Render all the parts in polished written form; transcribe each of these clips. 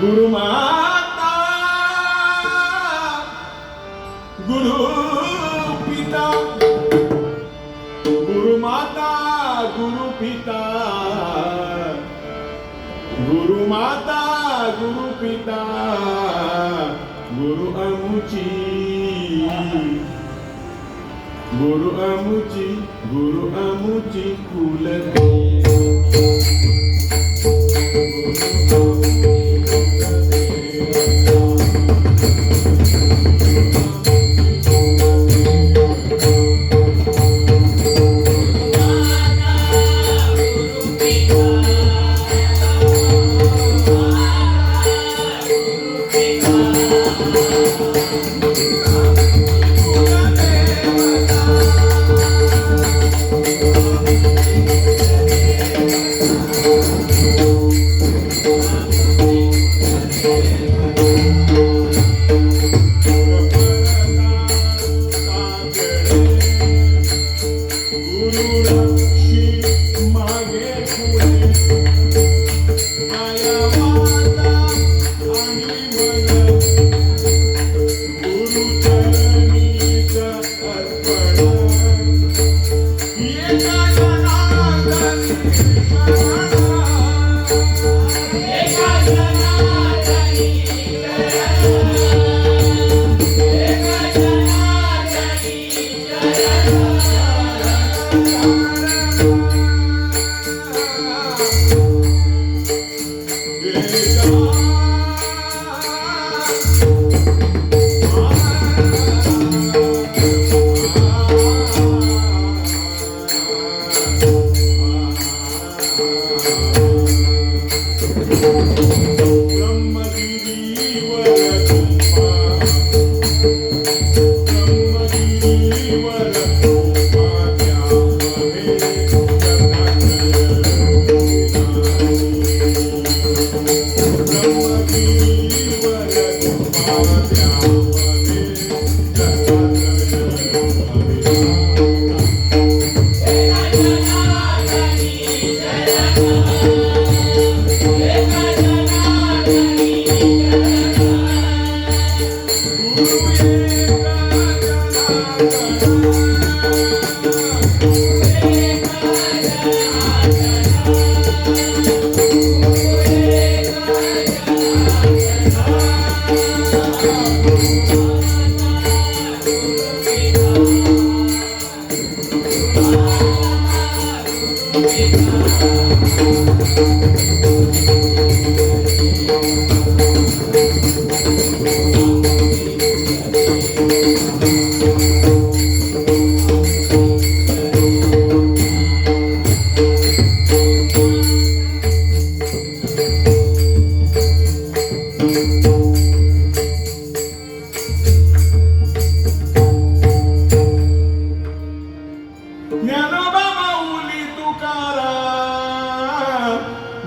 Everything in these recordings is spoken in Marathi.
गुरु माता गुरु पिता गुरु माता गुरु पिता गुरु माता गुरु पिता गुरु अमुची गुरु अमुची गुरु अमुची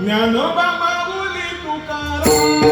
ज्ञानोबा माऊली तुकाराम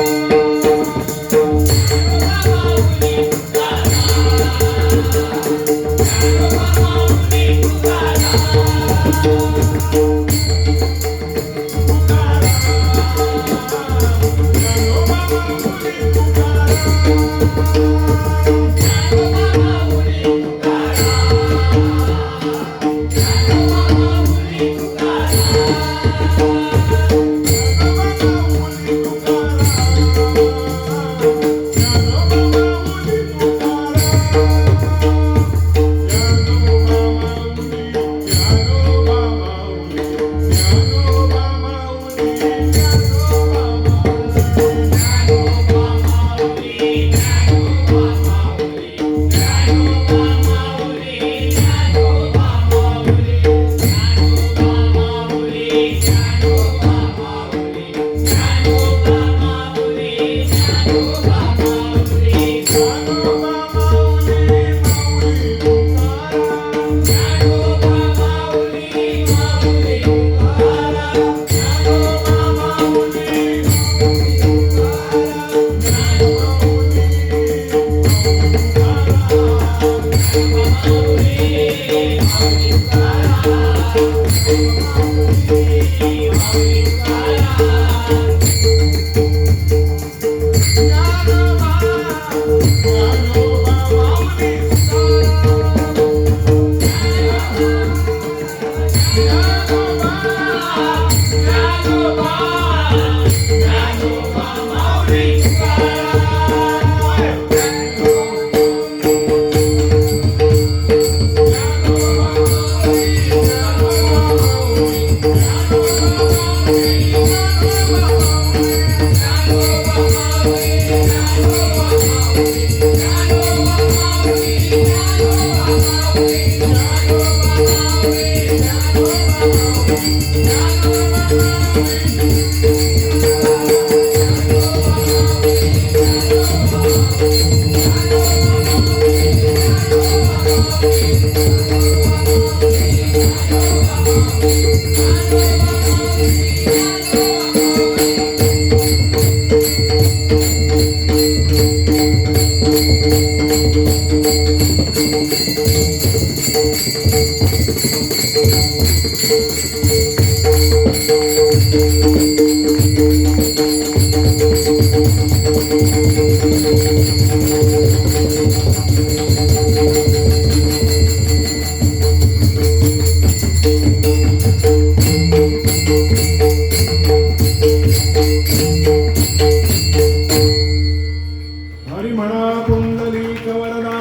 हरी म्हणा पुंडलिक वरदा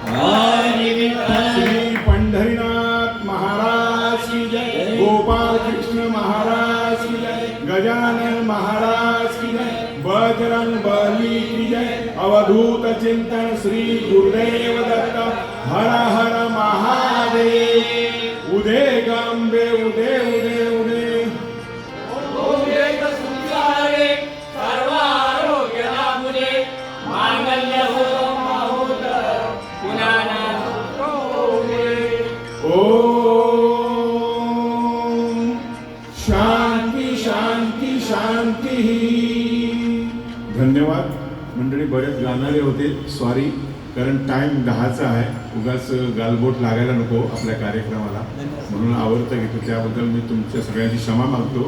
हरी विठ्ठल श्री पंढरीनाथ महाराज की जय, गोपाल कृष्ण महाराज की जय, गजानन महाराज की जय, बजरंग बली की जय, अवधूत चिंतन श्री गुरुदेव दत्त, हर हर महादेव, उदे गंबे उदे उदे उदे ओम सुखारे सर्व आरोग्य लाभुदे मांगल्य हो माहुत पुनाना ओम शांती शांती शांती. धन्यवाद मंडळी. बरेच गाणारे होते, सॉरी, कारण टाइम 10चा आहे. उगाच गालबोट लागायला नको आपल्या कार्यक्रमाला, म्हणून आवडतं घेतो. त्याबद्दल मी तुमच्या सगळ्यांची क्षमा मागतो.